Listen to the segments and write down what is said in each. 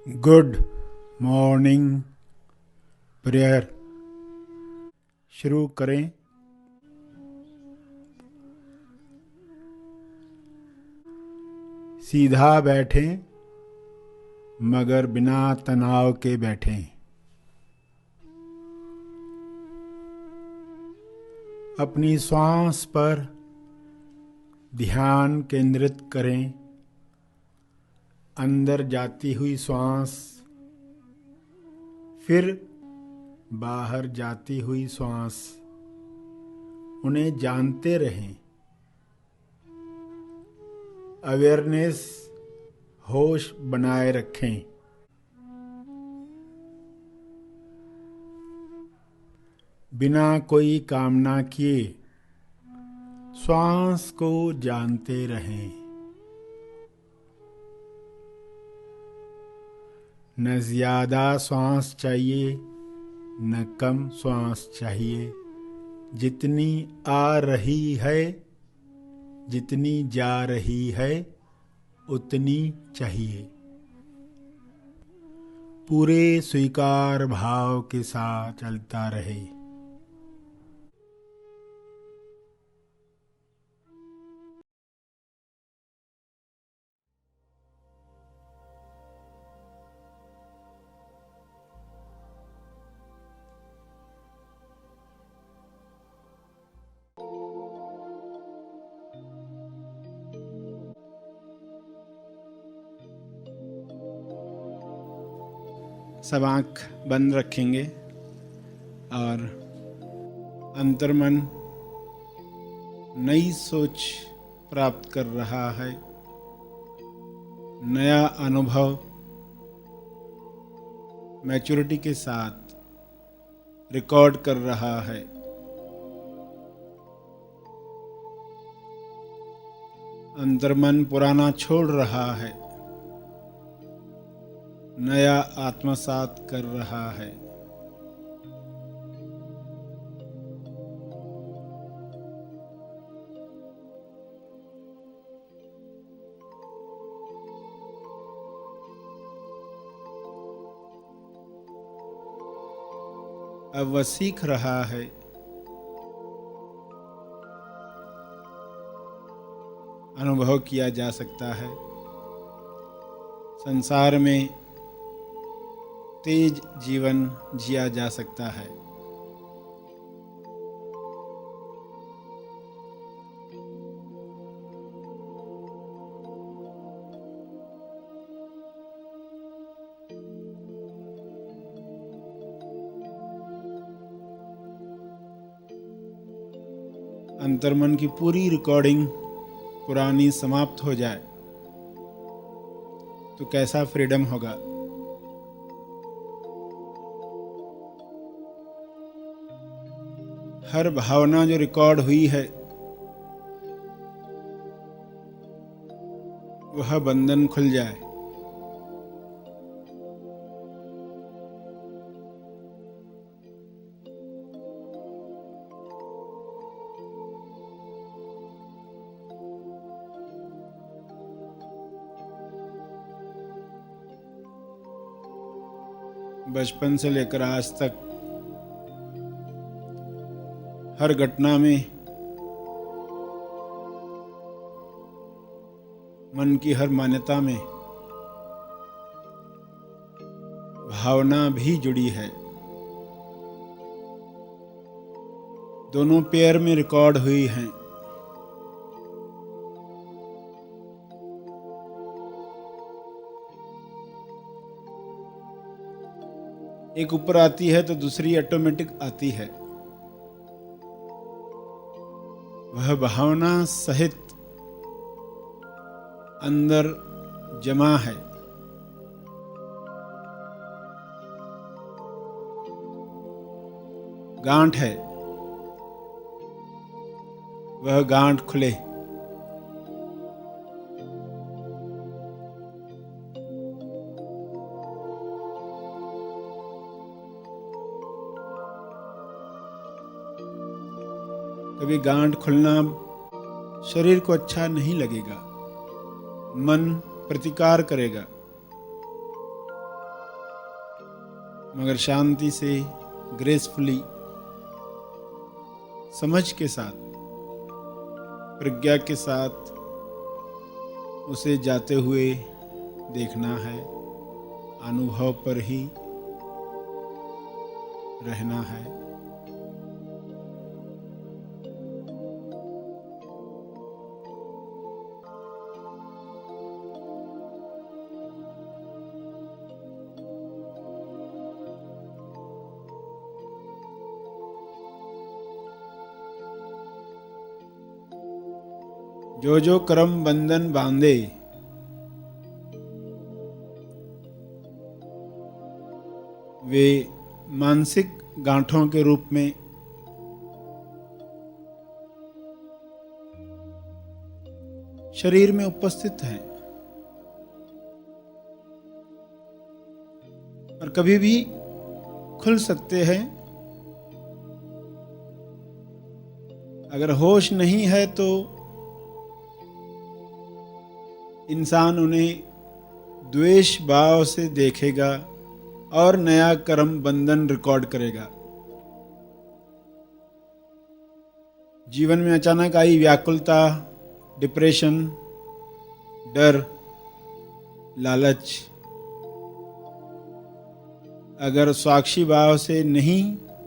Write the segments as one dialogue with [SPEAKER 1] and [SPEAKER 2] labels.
[SPEAKER 1] Good morning prayer शुरू करें। सीधा बैठें मगर बिना तनाव के बैठें। अपनी श्वास पर ध्यान केंद्रित करें। अंदर जाती हुई श्वास, फिर बाहर जाती हुई श्वास, उन्हें जानते रहें। अवेयरनेस, होश बनाए रखें। बिना कोई कामना किए श्वास को जानते रहें। न ज्यादा श्वास चाहिए न कम श्वास चाहिए। जितनी आ रही है, जितनी जा रही है, उतनी चाहिए। पूरे स्वीकार भाव के साथ चलता रहे। सब आँख बंद रखेंगे और अंतर्मन नई सोच प्राप्त कर रहा है। नया अनुभव मैच्योरिटी के साथ रिकॉर्ड कर रहा है। अंतर्मन पुराना छोड़ रहा है, नया आत्मसात कर रहा है। अब वह सीख रहा है। अनुभव किया जा सकता है संसार में तेज जीवन जिया जा सकता है। अंतर्मन की पूरी रिकॉर्डिंग पुरानी समाप्त हो जाए तो कैसा फ्रीडम होगा। हर भावना जो रिकॉर्ड हुई है वह बंधन खुल जाए। बचपन से लेकर आज तक हर घटना में मन की हर मान्यता में भावना भी जुड़ी है। दोनों पेयर में रिकॉर्ड हुई हैं। एक ऊपर आती है तो दूसरी ऑटोमेटिक आती है। वह भावना सहित अंदर जमा है। गांठ है, वह गांठ खुले। कभी गांठ खुलना शरीर को अच्छा नहीं लगेगा, मन प्रतिकार करेगा। मगर शांति से, ग्रेसफुली, समझ के साथ, प्रज्ञा के साथ उसे जाते हुए देखना है। अनुभव पर ही रहना है। जो जो कर्म बंधन बांधे, वे मानसिक गांठों के रूप में शरीर में उपस्थित हैं, और कभी भी खुल सकते हैं। अगर होश नहीं है तो इंसान उन्हें द्वेष भाव से देखेगा और नया कर्म बंधन रिकॉर्ड करेगा। जीवन में अचानक आई व्याकुलता, डिप्रेशन, डर, लालच, अगर साक्षी भाव से नहीं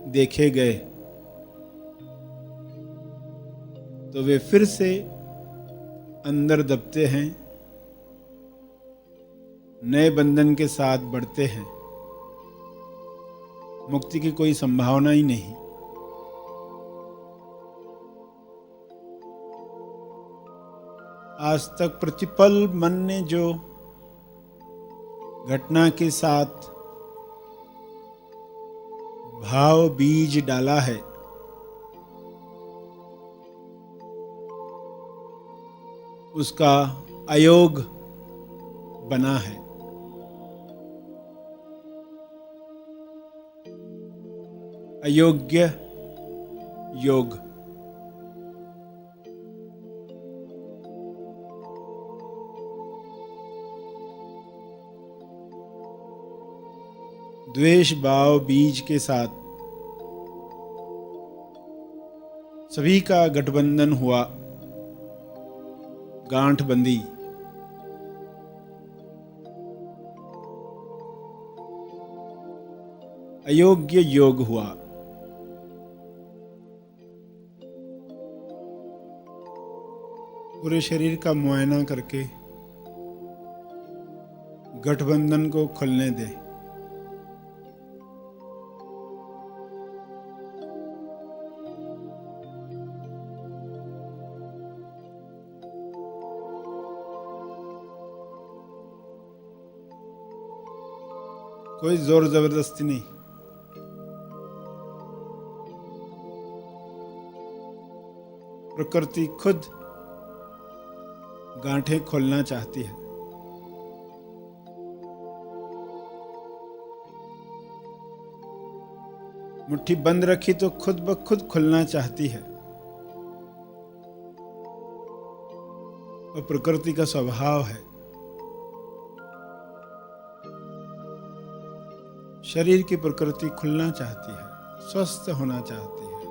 [SPEAKER 1] देखे गए तो वे फिर से अंदर दबते हैं, नए बंधन के साथ बढ़ते हैं। मुक्ति की कोई संभावना ही नहीं। आज तक प्रतिपल मन ने जो घटना के साथ भाव बीज डाला है, उसका अयोग बना है। अयोग्य योग। द्वेष भाव बीज के साथ सभी का गठबंधन हुआ, गांठ बंदी। अयोग्य योग हुआ। पूरे शरीर का मुआयना करके गठबंधन को खुलने दे। कोई जोर जबरदस्ती नहीं। प्रकृति खुद गांठें खोलना चाहती है। मुट्ठी बंद रखी तो खुद ब खुद खुलना चाहती है। और प्रकृति का स्वभाव है। शरीर की प्रकृति खुलना चाहती है, स्वस्थ होना चाहती है,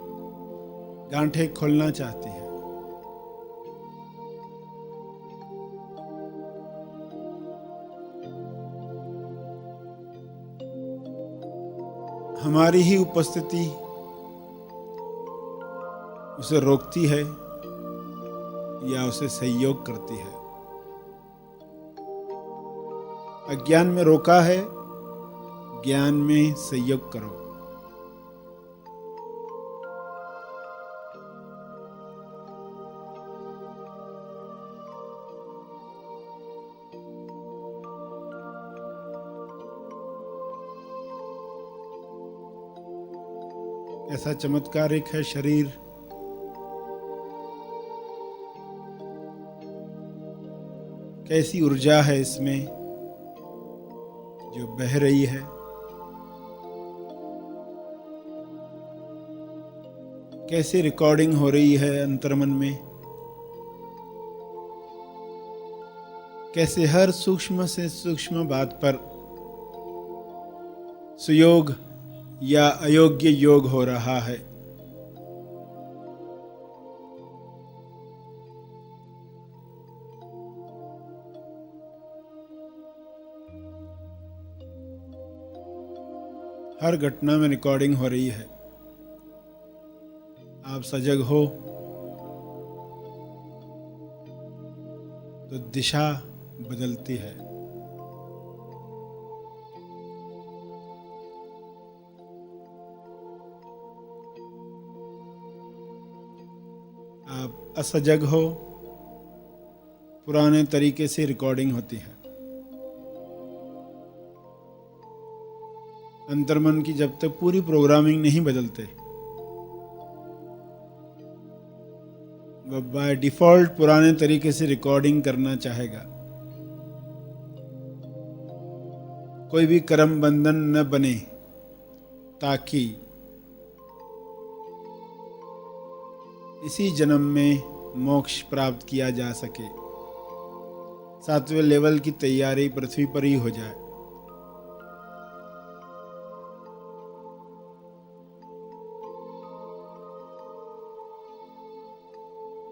[SPEAKER 1] गांठें खोलना चाहती है। हमारी ही उपस्थिति उसे रोकती है या उसे सहयोग करती है। अज्ञान में रोका है, ज्ञान में सहयोग करो। ऐसा चमत्कारिक है शरीर। कैसी ऊर्जा है इसमें जो बह रही है। कैसी रिकॉर्डिंग हो रही है अंतर्मन में। कैसे हर सूक्ष्म से सूक्ष्म बात पर सुयोग या अयोग्य योग हो रहा है। हर घटना में रिकॉर्डिंग हो रही है। आप सजग हो तो दिशा बदलती है। आप असजग हो, पुराने तरीके से रिकॉर्डिंग होती है। अंतर्मन की जब तक पूरी प्रोग्रामिंग नहीं बदलते, वह बाय डिफॉल्ट पुराने तरीके से रिकॉर्डिंग करना चाहेगा। कोई भी कर्म बंधन न बने ताकि इसी जन्म में मोक्ष प्राप्त किया जा सके। 7वें लेवल की तैयारी पृथ्वी पर ही हो जाए।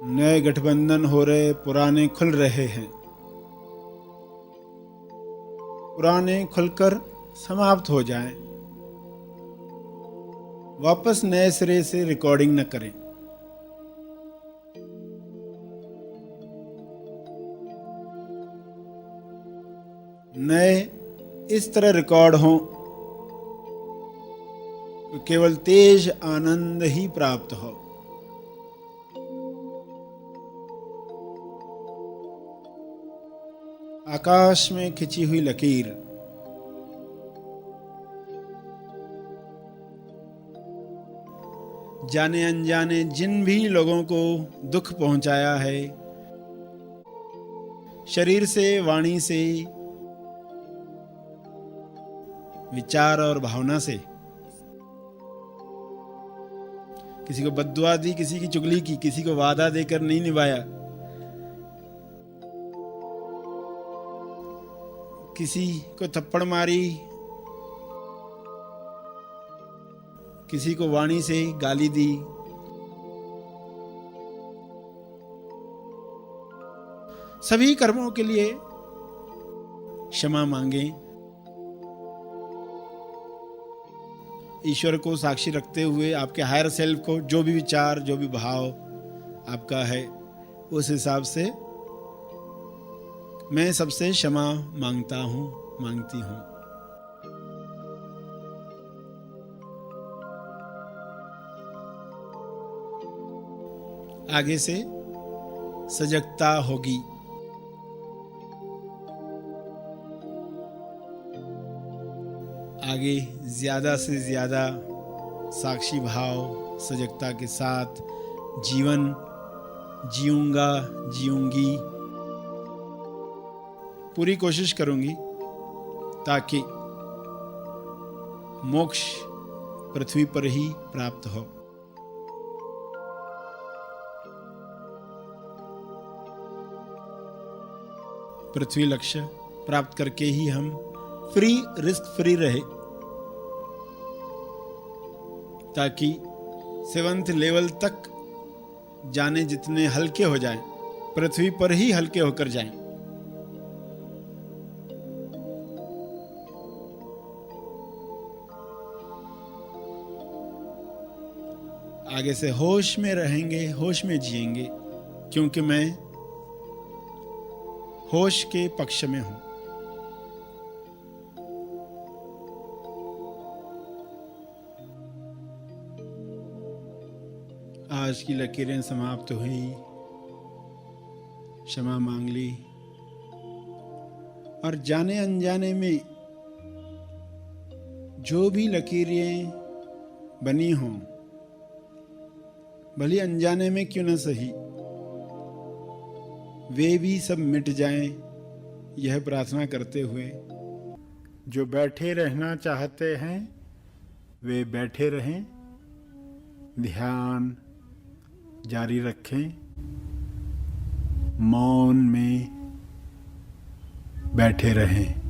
[SPEAKER 1] नए गठबंधन हो रहे, पुराने खुल रहे हैं। पुराने खुलकर समाप्त हो जाएं। वापस नए सिरे से रिकॉर्डिंग न करें। नए इस तरह रिकॉर्ड हों तो केवल तेज आनंद ही प्राप्त हो। आकाश में खिंची हुई लकीर, जाने अनजाने जिन भी लोगों को दुख पहुंचाया है, शरीर से, वाणी से, विचार और भावना से, किसी को बद्दुआ दी, किसी की चुगली की, किसी को वादा देकर नहीं निभाया, किसी को थप्पड़ मारी, किसी को वाणी से गाली दी, सभी कर्मों के लिए क्षमा मांगे। ईश्वर को साक्षी रखते हुए, आपके हायर सेल्फ को, जो भी विचार, जो भी भाव आपका है, उस हिसाब से मैं सबसे क्षमा मांगता हूं, मांगती हूं। आगे से सजगता होगी। आगे ज्यादा से ज्यादा साक्षी भाव, सजगता के साथ जीवन जीऊंगा, जीऊंगी। पूरी कोशिश करूंगी ताकि मोक्ष पृथ्वी पर ही प्राप्त हो। पृथ्वी लक्ष्य प्राप्त करके ही हम फ्री, रिस्क फ्री रहे, ताकि 7th लेवल तक जाने जितने हल्के हो जाएं, पृथ्वी पर ही हल्के होकर जाएं। आगे से होश में रहेंगे, होश में जिएंगे, क्योंकि मैं होश के पक्ष में हूं। आज की लकीरें समाप्त हुई, क्षमा मांग ली, और जाने अनजाने में जो भी लकीरें बनी हों, भली अनजाने में क्यों न सही, वे भी सब मिट जाएं, यह प्रार्थना करते हुए जो बैठे रहना चाहते हैं वे बैठे रहें, ध्यान जारी रखें, मौन में बैठे रहें।